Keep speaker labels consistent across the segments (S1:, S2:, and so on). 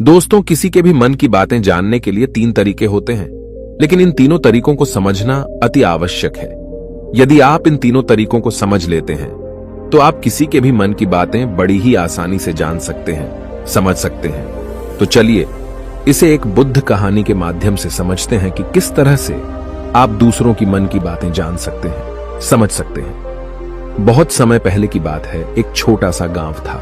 S1: दोस्तों, किसी के भी मन की बातें जानने के लिए 3 तरीके होते हैं, लेकिन इन तीनों तरीकों को समझना अति आवश्यक है। यदि आप इन तीनों तरीकों को समझ लेते हैं, तो आप किसी के भी मन की बातें बड़ी ही आसानी से जान सकते हैं, समझ सकते हैं। तो चलिए इसे एक बुद्ध कहानी के माध्यम से समझते हैं कि किस तरह से आप दूसरों की मन की बातें जान सकते हैं, समझ सकते हैं। बहुत समय पहले की बात है। एक छोटा सा गांव था।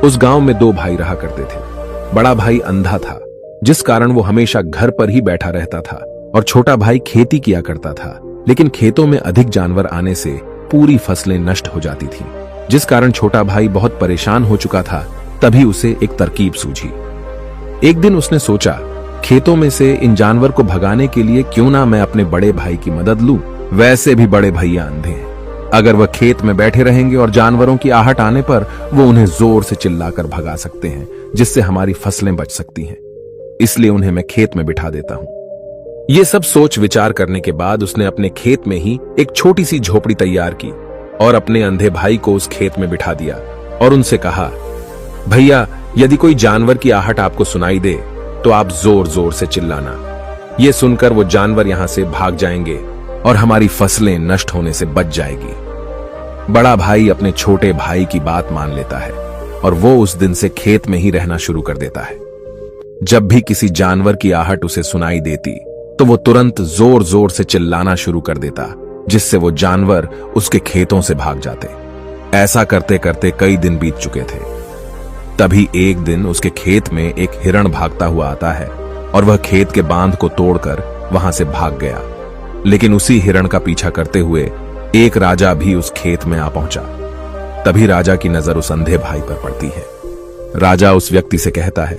S1: उस गांव में 2 भाई रहा करते थे। बड़ा भाई अंधा था, जिस कारण वो हमेशा घर पर ही बैठा रहता था, और छोटा भाई खेती किया करता था। लेकिन खेतों में अधिक जानवर आने से पूरी फसलें नष्ट हो जाती थीं, जिस कारण छोटा भाई बहुत परेशान हो चुका था। तभी उसे एक तरकीब सूझी। एक दिन उसने सोचा, खेतों में से इन जानवर को भगाने के लिए क्यों ना मैं अपने बड़े भाई की मदद लूं। वैसे भी बड़े भैया अंधे हैं। अगर वह खेत में बैठे रहेंगे और जानवरों की आहट आने पर वो उन्हें जोर से चिल्लाकर भगा सकते हैं, जिससे हमारी फसलें बच सकती हैं। इसलिए उन्हें मैं खेत में बिठा देता हूं। ये सब सोच विचार करने के बाद उसने अपने खेत में ही एक छोटी सी झोपड़ी तैयार की और अपने अंधे भाई को उस खेत में बिठा दिया और उनसे कहा, भैया, यदि कोई जानवर की आहट आपको सुनाई दे तो आप जोर जोर से चिल्लाना। ये सुनकर वो जानवर यहां से भाग जाएंगे और हमारी फसलें नष्ट होने से बच जाएगी। बड़ा भाई अपने छोटे भाई की बात मान लेता है और वो उस दिन से खेत में ही रहना शुरू कर देता है। जब भी किसी जानवर की आहट उसे सुनाई देती तो वो तुरंत जोर जोर से चिल्लाना शुरू कर देता, जिससे वो जानवर उसके खेतों से भाग जाते। ऐसा करते करते कई दिन बीत चुके थे। तभी एक दिन उसके खेत में एक हिरण भागता हुआ आता है और वह खेत के बांध को तोड़कर वहां से भाग गया। लेकिन उसी हिरण का पीछा करते हुए एक राजा भी उस खेत में आ पहुंचा। तभी राजा की नजर उस अंधे भाई पर पड़ती है। राजा उस व्यक्ति से कहता है,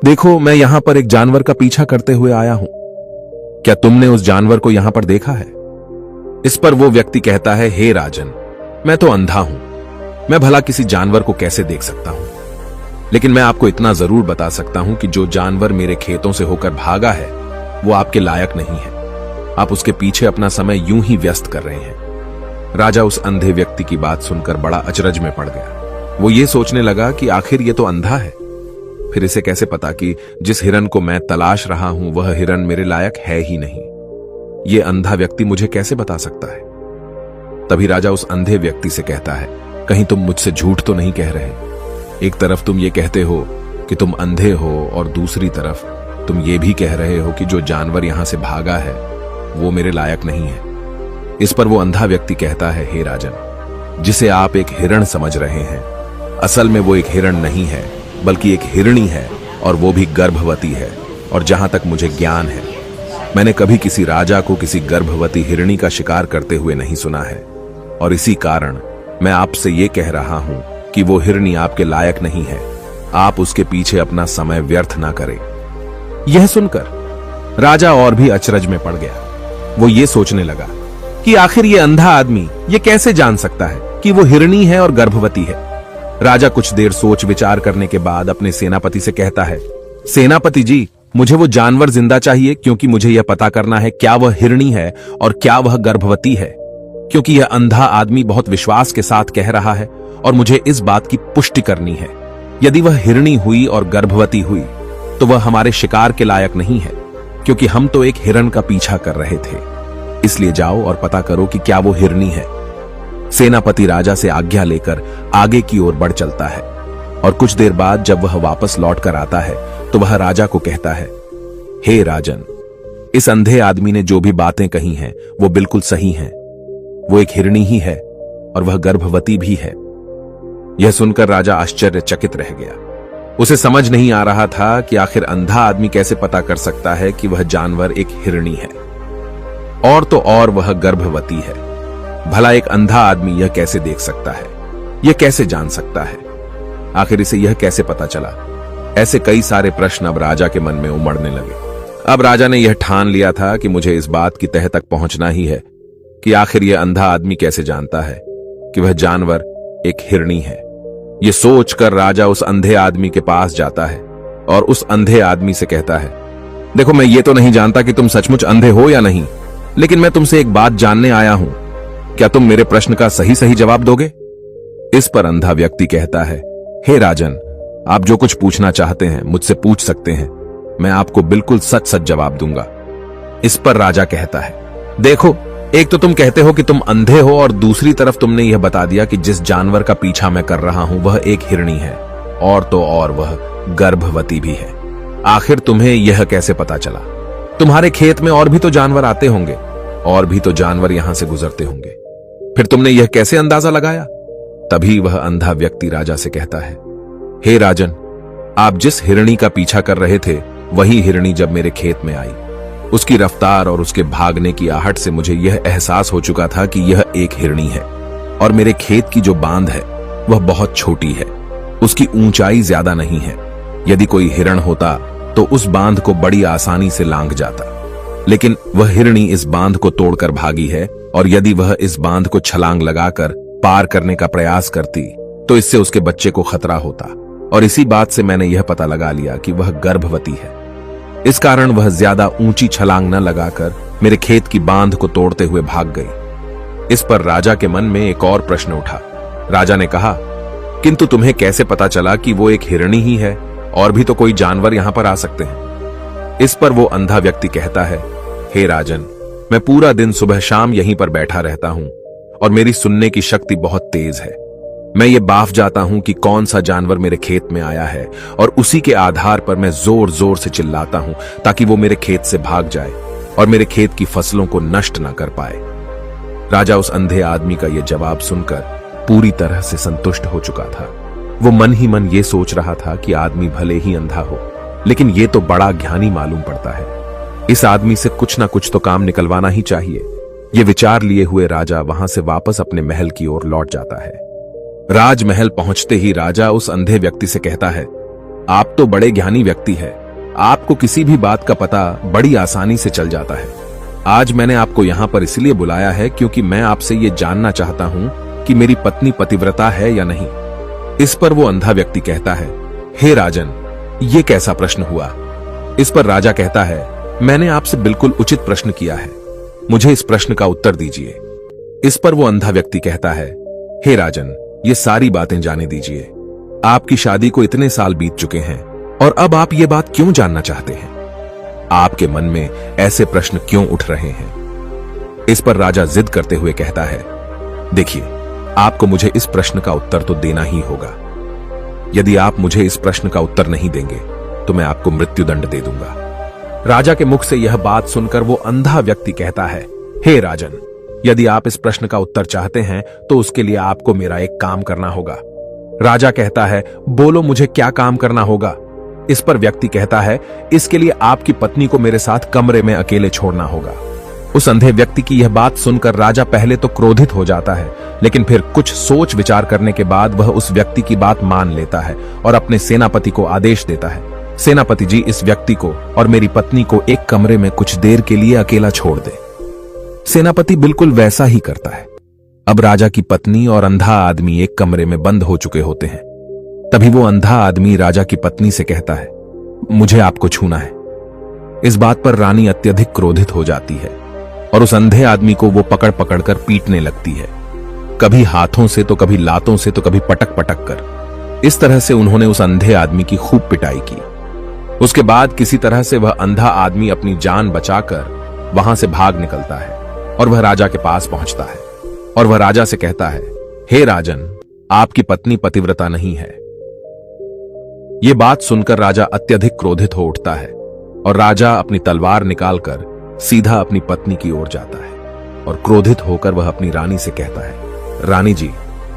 S1: देखो, मैं यहां पर एक जानवर का पीछा करते हुए आया हूं। क्या तुमने उस जानवर को यहां पर देखा है? इस पर वो व्यक्ति कहता है, हे राजन, मैं तो अंधा हूं, मैं भला किसी जानवर को कैसे देख सकता हूं। लेकिन मैं आपको इतना जरूर बता सकता हूं कि जो जानवर मेरे खेतों से होकर भागा है वो आपके लायक नहीं है। आप उसके पीछे अपना समय यूं ही व्यस्त कर रहे हैं। राजा उस अंधे व्यक्ति की बात सुनकर बड़ा अचरज में पड़ गया। वो ये सोचने लगा कि आखिर ये तो अंधा है, फिर इसे कैसे पता कि जिस हिरन को मैं तलाश रहा हूं वह हिरन मेरे लायक है ही नहीं। ये अंधा व्यक्ति मुझे कैसे बता सकता है? तभी राजा उस अंधे व्यक्ति से कहता है, कहीं तुम मुझसे झूठ तो नहीं कह रहे? एक तरफ तुम ये कहते हो कि तुम अंधे हो और दूसरी तरफ तुम ये भी कह रहे हो कि जो जानवर यहां से भागा है वो मेरे लायक नहीं है। इस पर वो अंधा व्यक्ति कहता है, हे राजन, जिसे आप एक हिरण समझ रहे हैं, असल में वो एक हिरण नहीं है, बल्कि एक हिरणी है, और वो भी गर्भवती है। और जहां तक मुझे ज्ञान है, मैंने कभी किसी राजा को किसी गर्भवती हिरणी का शिकार करते हुए नहीं सुना है। और इसी कारण मैं आपसे ये कह रहा हूं कि वो हिरणी आपके लायक नहीं है। आप उसके पीछे अपना समय व्यर्थ ना करें। यह सुनकर राजा और भी अचरज में पड़ गया। वो ये सोचने लगा कि आखिर ये अंधा आदमी ये कैसे जान सकता है कि वो हिरणी है और गर्भवती है। राजा कुछ देर सोच विचार करने के बाद अपने सेनापति से कहता है, सेनापति जी, मुझे वो जानवर जिंदा चाहिए, क्योंकि मुझे यह पता करना है क्या वह हिरणी है और क्या वह गर्भवती है। क्योंकि यह अंधा आदमी बहुत विश्वास के साथ कह रहा है और मुझे इस बात की पुष्टि करनी है। यदि वह हिरणी हुई और गर्भवती हुई तो वह हमारे शिकार के लायक नहीं है, क्योंकि हम तो एक हिरण का पीछा कर रहे थे। इसलिए जाओ और पता करो कि क्या वो हिरणी है। सेनापति राजा से आज्ञा लेकर आगे की ओर बढ़ चलता है और कुछ देर बाद जब वह वापस लौट कर आता है तो वह राजा को कहता है, हे राजन, इस अंधे आदमी ने जो भी बातें कही हैं वो बिल्कुल सही हैं। वो एक हिरणी ही है और वह गर्भवती भी है। यह सुनकर राजा आश्चर्यचकित रह गया। उसे समझ नहीं आ रहा था कि आखिर अंधा आदमी कैसे पता कर सकता है कि वह जानवर एक हिरणी है, और तो और वह गर्भवती है। भला एक अंधा आदमी यह कैसे देख सकता है? यह कैसे जान सकता है? आखिर इसे यह कैसे पता चला? ऐसे कई सारे प्रश्न अब राजा के मन में उमड़ने लगे। अब राजा ने यह ठान लिया था कि मुझे इस बात की तह तक पहुंचना ही है कि आखिर यह अंधा आदमी कैसे जानता है कि वह जानवर एक हिरणी है। यह सोचकर राजा उस अंधे आदमी के पास जाता है और उस अंधे आदमी से कहता है, देखो, मैं ये तो नहीं जानता कि तुम सचमुच अंधे हो या नहीं, लेकिन मैं तुमसे एक बात जानने आया हूं। क्या तुम मेरे प्रश्न का सही सही जवाब दोगे? इस पर अंधा व्यक्ति कहता है, हे राजन, आप जो कुछ पूछना चाहते हैं मुझसे पूछ सकते हैं, मैं आपको बिल्कुल सच सच जवाब दूंगा। इस पर राजा कहता है, देखो, एक तो तुम कहते हो कि तुम अंधे हो और दूसरी तरफ तुमने यह बता दिया कि जिस जानवर का पीछा मैं कर रहा हूं वह एक हिरणी है, और तो और वह गर्भवती भी है। आखिर तुम्हें यह कैसे पता चला? तुम्हारे खेत में और भी तो जानवर आते होंगे, और भी तो जानवर यहां से गुजरते होंगे, फिर तुमने यह कैसे अंदाजा लगाया? तभी वह अंधा व्यक्ति राजा से कहता है, हे राजन, आप जिस हिरणी का पीछा कर रहे थे वही हिरणी जब मेरे खेत में आई, उसकी रफ्तार और उसके भागने की आहट से मुझे यह एहसास हो चुका था कि यह एक हिरणी है, और मेरे खेत की जो बांध है वह बहुत छोटी है, उसकी ऊंचाई ज्यादा नहीं है। यदि कोई हिरण होता तो उस बांध को बड़ी आसानी से लांघ जाता, लेकिन वह हिरणी इस बांध को तोड़कर भागी है, और यदि वह इस बांध को छलांग लगाकर पार करने का प्रयास करती तो इससे उसके बच्चे को खतरा होता, और इसी बात से मैंने यह पता लगा लिया कि वह गर्भवती है। इस कारण वह ज्यादा ऊंची छलांग न लगाकर मेरे खेत की बांध को तोड़ते हुए भाग गई। इस पर राजा के मन में एक और प्रश्न उठा। राजा ने कहा, किंतु तुम्हें कैसे पता चला कि वो एक हिरणी ही है, और भी तो कोई जानवर यहां पर आ सकते हैं? इस पर वो अंधा व्यक्ति कहता है, हे राजन, मैं पूरा दिन सुबह शाम यहीं पर बैठा रहता हूं, और मेरी सुनने की शक्ति बहुत तेज है। मैं ये बाफ जाता हूं कि कौन सा जानवर मेरे खेत में आया है, और उसी के आधार पर मैं जोर जोर से चिल्लाता हूं ताकि वो मेरे खेत से भाग जाए और मेरे खेत की फसलों को नष्ट न कर पाए। राजा उस अंधे आदमी का यह जवाब सुनकर पूरी तरह से संतुष्ट हो चुका था। वो मन ही मन ये सोच रहा था कि आदमी भले ही अंधा हो, लेकिन ये तो बड़ा ज्ञानी मालूम पड़ता है। इस आदमी से कुछ ना कुछ तो काम निकलवाना ही चाहिए। ये विचार लिए हुए राजा वहां से वापस अपने महल की ओर लौट जाता है। राजमहल पहुंचते ही राजा उस अंधे व्यक्ति से कहता है, आप तो बड़े ज्ञानी व्यक्ति हैं, आपको किसी भी बात का पता बड़ी आसानी से चल जाता है। आज मैंने आपको यहां पर इसलिए बुलाया है क्योंकि मैं आपसे ये जानना चाहता हूं कि मेरी पत्नी पतिव्रता है या नहीं। इस पर वो अंधा व्यक्ति कहता है, हे राजन, ये कैसा प्रश्न हुआ? इस पर राजा कहता है, मैंने आपसे बिल्कुल उचित प्रश्न किया है, मुझे इस प्रश्न का उत्तर दीजिए। इस पर वो अंधा व्यक्ति कहता है, हे राजन, ये सारी बातें जाने दीजिए। आपकी शादी को इतने साल बीत चुके हैं, और अब आप ये बात क्यों जानना चाहते हैं? आपके मन में ऐसे प्रश्न क्यों उठ रहे हैं? इस पर राजा जिद करते हुए कहता है, देखिए, आपको मुझे इस प्रश्न का उत्तर तो देना ही होगा। यदि आप मुझे इस प्रश्न का उत्तर नहीं देंगे तो मैं आपको मृत्युदंड दे दूंगा। राजा के मुख से यह बात सुनकर वो अंधा व्यक्ति कहता है, हे राजन, यदि आप इस प्रश्न का उत्तर चाहते हैं तो उसके लिए आपको मेरा एक काम करना होगा। राजा कहता है, बोलो, मुझे क्या काम करना होगा? इस पर व्यक्ति कहता है, इसके लिए आपकी पत्नी को मेरे साथ कमरे में अकेले छोड़ना होगा। उस अंधे व्यक्ति की यह बात सुनकर राजा पहले तो क्रोधित हो जाता है, लेकिन फिर कुछ सोच विचार करने के बाद वह उस व्यक्ति की बात मान लेता है और अपने सेनापति को आदेश देता है, सेनापति जी, इस व्यक्ति को और मेरी पत्नी को एक कमरे में कुछ देर के लिए अकेला छोड़ दे। सेनापति बिल्कुल वैसा ही करता है। अब राजा की पत्नी और अंधा आदमी एक कमरे में बंद हो चुके होते हैं। तभी वो अंधा आदमी राजा की पत्नी से कहता है, मुझे आपको छूना है। इस बात पर रानी अत्यधिक क्रोधित हो जाती है और उस अंधे आदमी को वो पकड़ पकड़ कर पीटने लगती है, कभी हाथों से तो कभी लातों से तो कभी पटक पटक कर। इस तरह से उन्होंने उस अंधे आदमी की खूब पिटाई की। उसके बाद किसी तरह से वह अंधा आदमी अपनी जान बचाकर वहां से भाग निकलता है और वह राजा के पास पहुंचता है और वह राजा से कहता है, हे राजन, आपकी पत्नी पतिव्रता नहीं है। यह बात सुनकर राजा अत्यधिक क्रोधित हो उठता है और राजा अपनी तलवार निकालकर सीधा अपनी पत्नी की ओर जाता है और क्रोधित होकर वह अपनी रानी से कहता है, रानी जी,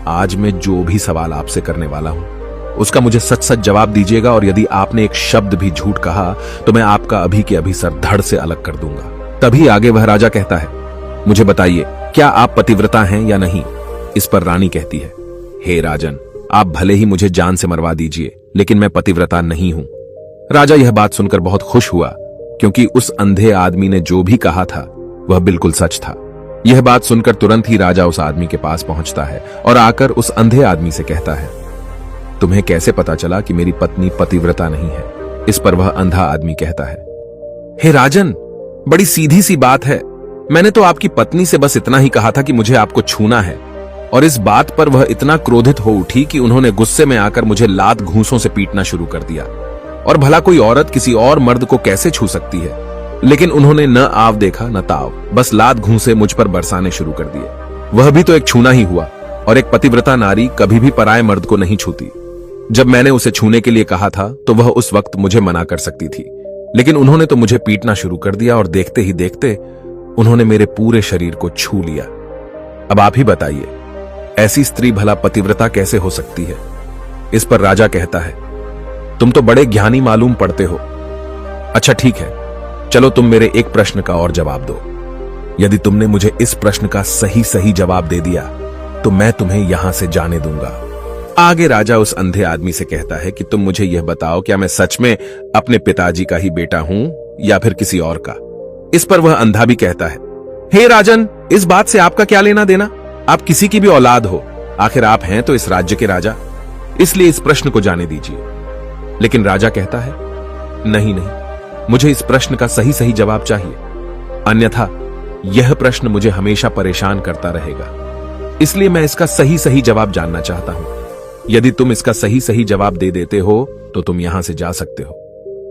S1: आज मैं जो भी सवाल आपसे करने वाला हूं उसका मुझे सच सच जवाब दीजिएगा, और यदि आपने एक शब्द भी झूठ कहा तो मैं आपका अभी के अभी सर धड़ से अलग कर दूंगा। तभी आगे वह राजा कहता है, मुझे बताइए, क्या आप पतिव्रता हैं या नहीं? इस पर रानी कहती है, हे राजन, आप भले ही मुझे जान से मरवा दीजिए, लेकिन मैं पतिव्रता नहीं हूं। राजा यह बात सुनकर बहुत खुश हुआ, क्योंकि उस अंधे आदमी ने जो भी कहा था वह बिल्कुल सच था। यह बात सुनकर तुरंत ही राजा उस आदमी के पास पहुंचता है और आकर उस अंधे आदमी से कहता है, तुम्हें कैसे पता चला कि मेरी पत्नी पतिव्रता नहीं है? इस पर वह अंधा आदमी कहता है, हे राजन, बड़ी सीधी सी बात है। मैंने तो आपकी पत्नी से बस इतना ही कहा था कि मुझे आपको छूना है, और इस बात पर वह इतना क्रोधित हो उठी कि उन्होंने गुस्से में आकर मुझे लात घूंसों से पीटना शुरू कर दिया। और भला कोई औरत किसी और मर्द को कैसे छू सकती है, लेकिन उन्होंने न आव देखा न ताव, बस लात घूंसे मुझ पर बरसाने शुरू कर दिए। वह भी तो एक छूना ही हुआ, और एक पतिव्रता नारी कभी भी पराये मर्द को नहीं छूती। जब मैंने उसे छूने के लिए कहा था तो वह उस वक्त मुझे मना कर सकती थी, लेकिन उन्होंने तो मुझे पीटना शुरू कर दिया और देखते ही देखते उन्होंने मेरे पूरे शरीर को छू लिया। अब आप ही बताइए, ऐसी स्त्री भला पतिव्रता कैसे हो सकती है? इस पर राजा कहता है, तुम तो बड़े ज्ञानी मालूम पड़ते हो। अच्छा ठीक है, चलो तुम मेरे एक प्रश्न का और जवाब दो। यदि तुमने मुझे इस प्रश्न का सही सही जवाब दे दिया तो मैं तुम्हें यहां से जाने दूंगा। आगे राजा उस अंधे आदमी से कहता है कि तुम मुझे यह बताओ, क्या मैं सच में अपने पिताजी का ही बेटा हूं या फिर किसी और का? इस पर वह अंधा भी कहता है, हे राजन, इस बात से आपका क्या लेना देना? आप किसी की भी औलाद हो, आखिर आप हैं तो इस राज्य के राजा, इसलिए इस प्रश्न को जाने दीजिए। लेकिन राजा कहता है, नहीं नहीं, मुझे इस प्रश्न का सही सही जवाब चाहिए, अन्यथा यह प्रश्न मुझे हमेशा परेशान करता रहेगा। इसलिए मैं इसका सही सही जवाब जानना चाहता हूं। यदि तुम इसका सही सही जवाब दे देते हो तो तुम यहां से जा सकते हो,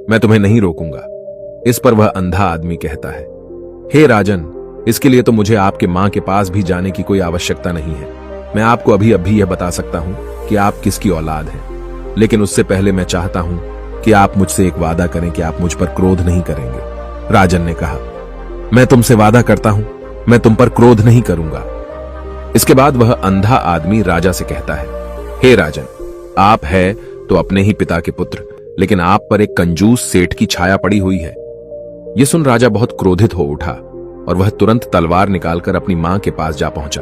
S1: मैं तुम्हें नहीं रोकूंगा। इस पर वह अंधा आदमी कहता है, हे राजन, इसके लिए तो मुझे आपके मां के पास भी जाने की कोई आवश्यकता नहीं है। मैं आपको अभी अभी यह बता सकता हूं कि आप किसकी औलाद हैं, लेकिन उससे पहले मैं चाहता हूं कि आप मुझसे एक वादा करें कि आप मुझ पर क्रोध नहीं करेंगे। राजन ने कहा, मैं तुमसे वादा करता हूं, मैं तुम पर क्रोध नहीं करूंगा। इसके बाद वह अंधा आदमी राजा से कहता है, हे राजन, आप है तो अपने ही पिता के पुत्र, लेकिन आप पर एक कंजूस सेठ की छाया पड़ी हुई है। यह सुन राजा बहुत क्रोधित हो उठा और वह तुरंत तलवार निकालकर अपनी मां के पास जा पहुंचा।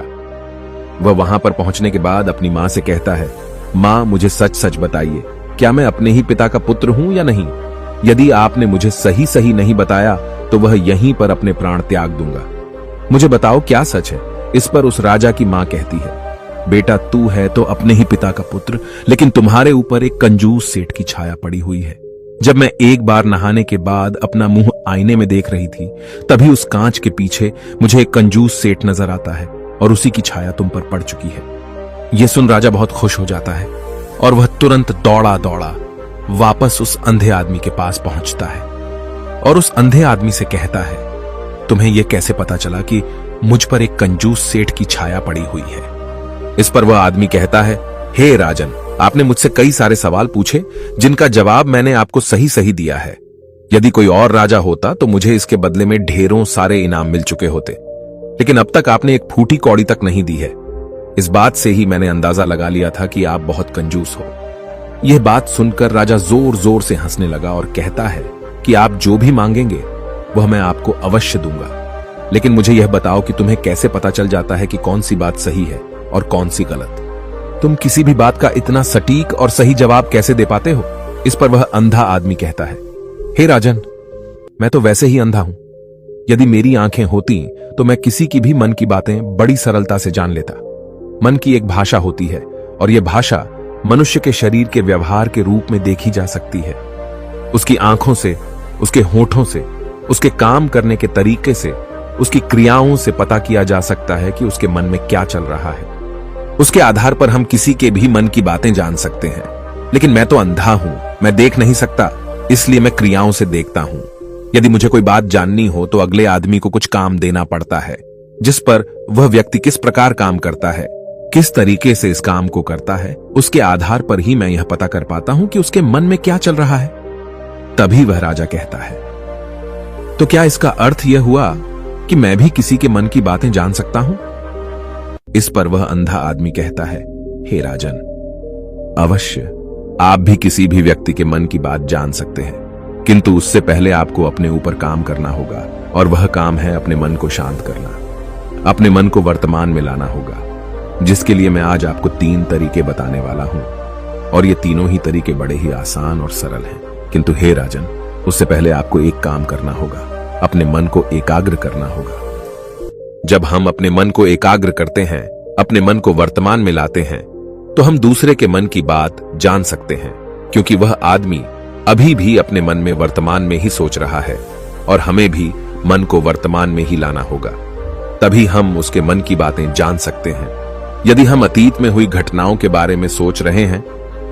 S1: वह वहां पर पहुंचने के बाद अपनी मां से कहता है, मां, मुझे सच सच बताइए, क्या मैं अपने ही पिता का पुत्र हूं या नहीं? यदि आपने मुझे सही सही नहीं बताया तो वह यहीं पर अपने प्राण त्याग दूंगा। मुझे बताओ क्या सच है? इस पर उस राजा की मां कहती है, बेटा, तू है तो अपने ही पिता का पुत्र, लेकिन तुम्हारे ऊपर एक कंजूस सेठ की छाया पड़ी हुई है। जब मैं एक बार नहाने के बाद अपना मुंह आईने में देख रही थी, तभी उस कांच के पीछे मुझे एक कंजूस सेठ नजर आता है और उसी की छाया तुम पर पड़ चुकी है। यह सुन राजा बहुत खुश हो जाता है और वह तुरंत दौड़ा दौड़ा वापस उस अंधे आदमी के पास पहुंचता है और उस अंधे आदमी से कहता है, तुम्हें यह कैसे पता चला कि मुझ पर एक कंजूस सेठ की छाया पड़ी हुई है? इस पर वह आदमी कहता है, हे राजन, आपने मुझसे कई सारे सवाल पूछे जिनका जवाब मैंने आपको सही सही दिया है। यदि कोई और राजा होता तो मुझे इसके बदले में ढेरों सारे इनाम मिल चुके होते, लेकिन अब तक आपने एक फूटी कौड़ी तक नहीं दी है। इस बात से ही मैंने अंदाजा लगा लिया था कि आप बहुत कंजूस हो। यह बात सुनकर राजा जोर जोर से हंसने लगा और कहता है कि आप जो भी मांगेंगे वह मैं आपको अवश्य दूंगा, लेकिन मुझे यह बताओ कि तुम्हें कैसे पता चल जाता है कि कौन सी बात सही है और कौन सी गलत? तुम किसी भी बात का इतना सटीक और सही जवाब कैसे दे पाते हो? इस पर वह अंधा आदमी कहता है, हे राजन, मैं तो वैसे ही अंधा हूं। यदि मेरी आंखें होती तो मैं किसी की भी मन की बातें बड़ी सरलता से जान लेता। मन की एक भाषा होती है और यह भाषा मनुष्य के शरीर के व्यवहार के रूप में देखी जा सकती है। उसकी आंखों से, उसके होठों से, उसके काम करने के तरीके से, उसकी क्रियाओं से पता किया जा सकता है कि उसके मन में क्या चल रहा है। उसके आधार पर हम किसी के भी मन की बातें जान सकते हैं, लेकिन मैं तो अंधा हूं, मैं देख नहीं सकता, इसलिए मैं क्रियाओं से देखता हूं। यदि मुझे कोई बात जाननी हो तो अगले आदमी को कुछ काम देना पड़ता है, जिस पर वह व्यक्ति किस प्रकार काम करता है, किस तरीके से इस काम को करता है, उसके आधार पर ही मैं यह पता कर पाता हूं कि उसके मन में क्या चल रहा है। तभी वह राजा कहता है, तो क्या इसका अर्थ यह हुआ कि मैं भी किसी के मन की बातें जान सकता हूं? इस पर वह अंधा आदमी कहता है, हे राजन, अवश्य आप भी किसी भी व्यक्ति के मन की बात जान सकते हैं, किंतु उससे पहले आपको अपने ऊपर काम करना होगा, और वह काम है अपने मन को शांत करना, अपने मन को वर्तमान में लाना होगा, जिसके लिए मैं आज आपको 3 तरीके बताने वाला हूं। और ये तीनों ही तरीके बड़े ही आसान और सरल हैं, किंतु हे राजन, उससे पहले आपको एक काम करना होगा, अपने मन को एकाग्र करना होगा। जब हम अपने मन को एकाग्र करते हैं, अपने मन को वर्तमान में लाते हैं, तो हम दूसरे के मन की बात जान सकते हैं, क्योंकि वह आदमी अभी भी अपने मन में वर्तमान में ही सोच रहा है, और हमें भी मन को वर्तमान में ही लाना होगा, तभी हम उसके मन की बातें जान सकते हैं। यदि हम अतीत में हुई घटनाओं के बारे में सोच रहे हैं,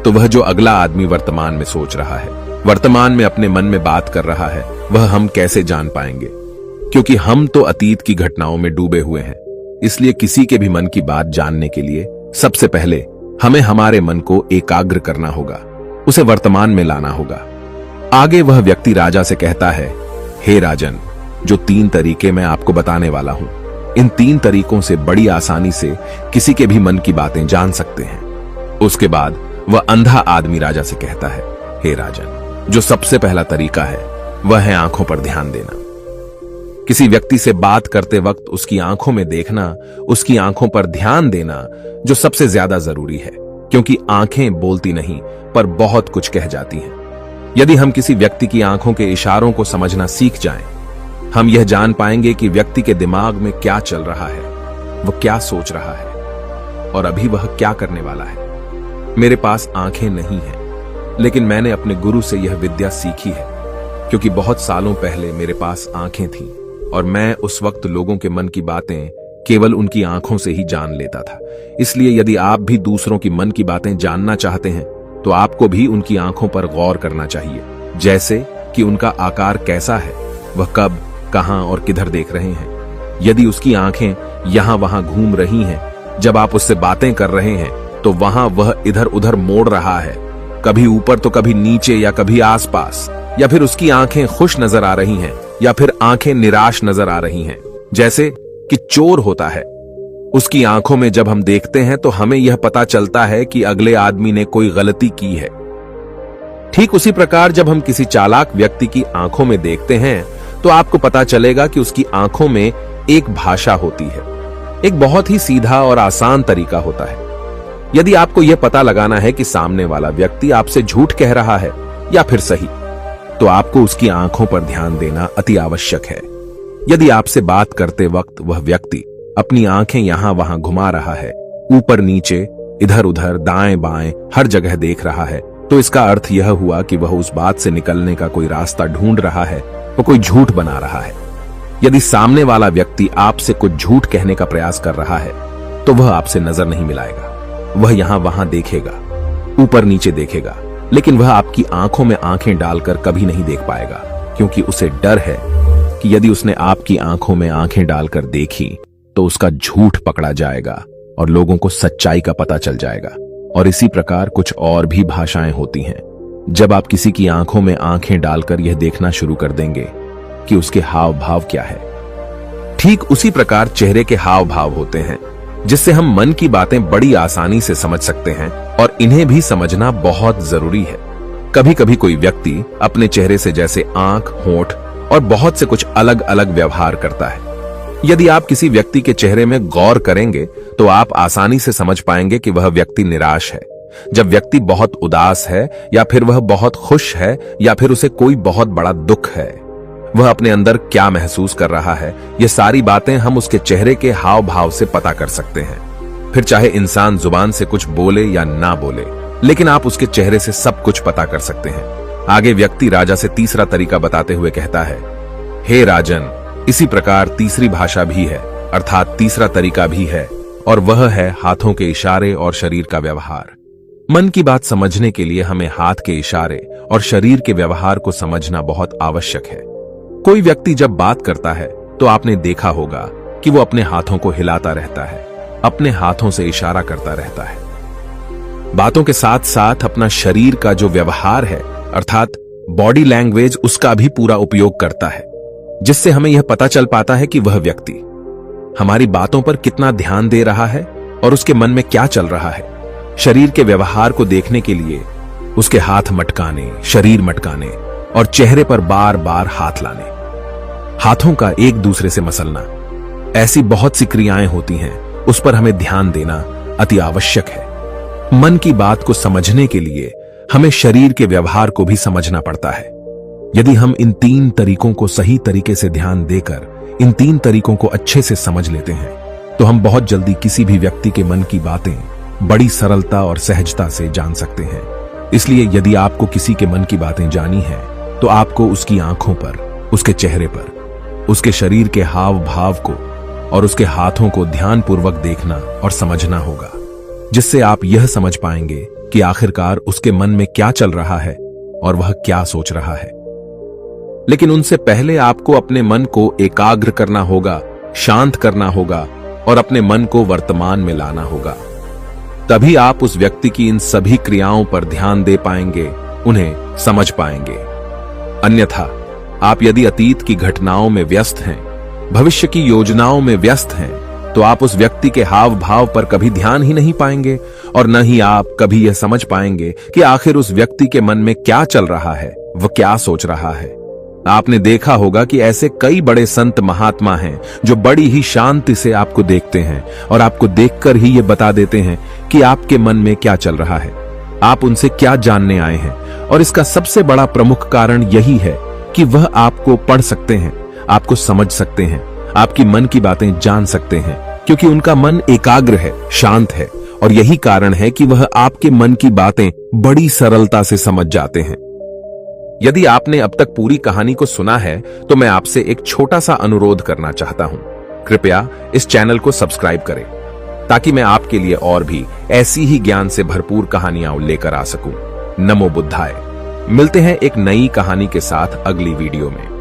S1: तो वह जो अगला आदमी वर्तमान में सोच रहा है, वर्तमान में अपने मन में बात कर रहा है, वह हम कैसे जान पाएंगे? क्योंकि हम तो अतीत की घटनाओं में डूबे हुए हैं। इसलिए किसी के भी मन की बात जानने के लिए सबसे पहले हमें हमारे मन को एकाग्र करना होगा, उसे वर्तमान में लाना होगा। आगे वह व्यक्ति राजा से कहता है, हे राजन, जो 3 तरीके मैं आपको बताने वाला हूं, इन 3 तरीकों से बड़ी आसानी से किसी के भी मन की बातें जान सकते हैं। उसके बाद वह अंधा आदमी राजा से कहता है, हे राजन, जो सबसे पहला तरीका है वह है आंखों पर ध्यान देना। किसी व्यक्ति से बात करते वक्त उसकी आंखों में देखना, उसकी आंखों पर ध्यान देना जो सबसे ज्यादा जरूरी है, क्योंकि आंखें बोलती नहीं पर बहुत कुछ कह जाती हैं। यदि हम किसी व्यक्ति की आंखों के इशारों को समझना सीख जाएं, हम यह जान पाएंगे कि व्यक्ति के दिमाग में क्या चल रहा है, वह क्या सोच रहा है और अभी वह क्या करने वाला है। मेरे पास आंखें नहीं हैं, लेकिन मैंने अपने गुरु से यह विद्या सीखी है, क्योंकि बहुत सालों पहले मेरे पास आंखें थीं और मैं उस वक्त लोगों के मन की बातें केवल उनकी आंखों से ही जान लेता था। इसलिए यदि आप भी दूसरों की मन की बातें जानना चाहते हैं, तो आपको भी उनकी आंखों पर गौर करना चाहिए, जैसे कि उनका आकार कैसा है, वह कब, कहां और किधर देख रहे हैं। यदि उसकी आंखें यहां वहां घूम रही हैं, जब आप उससे बातें कर रहे हैं, तो वहां वह इधर उधर मोड़ रहा है, कभी ऊपर तो कभी नीचे या कभी आसपास, या फिर उसकी आंखें खुश नजर आ रही हैं या फिर आंखें निराश नजर आ रही हैं, जैसे कि चोर होता है। उसकी आंखों में जब हम देखते हैं तो हमें यह पता चलता है कि अगले आदमी ने कोई गलती की है। ठीक उसी प्रकार जब हम किसी चालाक व्यक्ति की आंखों में देखते हैं, तो आपको पता चलेगा कि उसकी आंखों में एक भाषा होती है। एक बहुत ही सीधा और आसान तरीका होता है। यदि आपको यह पता लगाना है कि सामने वाला व्यक्ति आपसे झूठ कह रहा है या फिर सही, तो आपको उसकी आंखों पर ध्यान देना अति आवश्यक है। यदि आपसे बात करते वक्त वह व्यक्ति अपनी आंखें यहां वहां घुमा रहा है, ऊपर नीचे, इधर उधर, दाएं बाएं, हर जगह देख रहा है, तो इसका अर्थ यह हुआ कि वह उस बात से निकलने का कोई रास्ता ढूंढ रहा है, वो कोई झूठ बना रहा है। यदि सामने वाला व्यक्ति आपसे कुछ झूठ कहने का प्रयास कर रहा है, तो वह आपसे नजर नहीं मिलाएगा। वह यहां वहां देखेगा, ऊपर नीचे देखेगा, लेकिन वह आपकी आंखों में आंखें डालकर कभी नहीं देख पाएगा, क्योंकि उसे डर है कि यदि उसने आपकी आंखों में आंखें डालकर देखी तो उसका झूठ पकड़ा जाएगा और लोगों को सच्चाई का पता चल जाएगा। और इसी प्रकार कुछ और भी भाषाएं होती हैं। जब आप किसी की आंखों में आंखें डालकर यह देखना शुरू कर देंगे कि उसके हाव भाव क्या है, ठीक उसी प्रकार चेहरे के हाव भाव होते हैं, जिससे हम मन की बातें बड़ी आसानी से समझ सकते हैं और इन्हें भी समझना बहुत जरूरी है। कभी कभी कोई व्यक्ति अपने चेहरे से जैसे आंख, होंठ और बहुत से कुछ अलग अलग व्यवहार करता है। यदि आप किसी व्यक्ति के चेहरे में गौर करेंगे तो आप आसानी से समझ पाएंगे कि वह व्यक्ति निराश है, जब व्यक्ति बहुत उदास है, या फिर वह बहुत खुश है, या फिर उसे कोई बहुत बड़ा दुख है। वह अपने अंदर क्या महसूस कर रहा है, ये सारी बातें हम उसके चेहरे के हाव भाव से पता कर सकते हैं। फिर चाहे इंसान जुबान से कुछ बोले या ना बोले, लेकिन आप उसके चेहरे से सब कुछ पता कर सकते हैं। आगे व्यक्ति राजा से तीसरा तरीका बताते हुए कहता है, हे राजन, इसी प्रकार तीसरी भाषा भी है, अर्थात तीसरा तरीका भी है, और वह है हाथों के इशारे और शरीर का व्यवहार। मन की बात समझने के लिए हमें हाथ के इशारे और शरीर के व्यवहार को समझना बहुत आवश्यक है। कोई व्यक्ति जब बात करता है तो आपने देखा होगा कि वो अपने हाथों को हिलाता रहता है, अपने हाथों से इशारा करता रहता है। बातों के साथ साथ अपना शरीर का जो व्यवहार है, अर्थात बॉडी लैंग्वेज, उसका भी पूरा उपयोग करता है, जिससे हमें यह पता चल पाता है कि वह व्यक्ति हमारी बातों पर कितना ध्यान दे रहा है और उसके मन में क्या चल रहा है। शरीर के व्यवहार को देखने के लिए उसके हाथ मटकाने, शरीर मटकाने और चेहरे पर बार बार हाथ लाने, हाथों का एक दूसरे से मसलना, ऐसी बहुत सी क्रियाएं होती हैं, उस पर हमें ध्यान देना अति आवश्यक है। मन की बात को समझने के लिए हमें शरीर के व्यवहार को भी समझना पड़ता है। यदि हम इन 3 तरीकों को सही तरीके से ध्यान देकर इन 3 तरीकों को अच्छे से समझ लेते हैं, तो हम बहुत जल्दी किसी भी व्यक्ति के मन की बातें बड़ी सरलता और सहजता से जान सकते हैं। इसलिए यदि आपको किसी के मन की बातें जानी है, तो आपको उसकी आंखों पर, उसके चेहरे पर, उसके शरीर के हाव भाव को और उसके हाथों को ध्यानपूर्वक देखना और समझना होगा, जिससे आप यह समझ पाएंगे कि आखिरकार उसके मन में क्या चल रहा है और वह क्या सोच रहा है। लेकिन उनसे पहले आपको अपने मन को एकाग्र करना होगा, शांत करना होगा और अपने मन को वर्तमान में लाना होगा। तभी आप उस व्यक्ति की इन सभी क्रियाओं पर ध्यान दे पाएंगे, उन्हें समझ पाएंगे। अन्यथा आप यदि अतीत की घटनाओं में व्यस्त हैं, भविष्य की योजनाओं में व्यस्त हैं, तो आप उस व्यक्ति के हाव भाव पर कभी ध्यान ही नहीं पाएंगे और न ही आप कभी यह समझ पाएंगे कि आखिर उस व्यक्ति के मन में क्या चल रहा है, वह क्या सोच रहा है। आपने देखा होगा कि ऐसे कई बड़े संत महात्मा हैं जो बड़ी ही शांति से आपको देखते हैं और आपको देखकर ही ये बता देते हैं कि आपके मन में क्या चल रहा है, आप उनसे क्या जानने आए हैं। और इसका सबसे बड़ा प्रमुख कारण यही है कि वह आपको पढ़ सकते हैं, आपको समझ सकते हैं, आपकी मन की बातें जान सकते हैं, क्योंकि उनका मन एकाग्र है, शांत है। और यही कारण है कि वह आपके मन की बातें बड़ी सरलता से समझ जाते हैं। यदि आपने अब तक पूरी कहानी को सुना है तो मैं आपसे एक छोटा सा अनुरोध करना चाहता हूं। कृपया इस चैनल को सब्सक्राइब करें ताकि मैं आपके लिए और भी ऐसी ही ज्ञान से भरपूर कहानियां लेकर आ सकूं। नमो बुद्धाय। मिलते हैं एक नई कहानी के साथ अगली वीडियो में।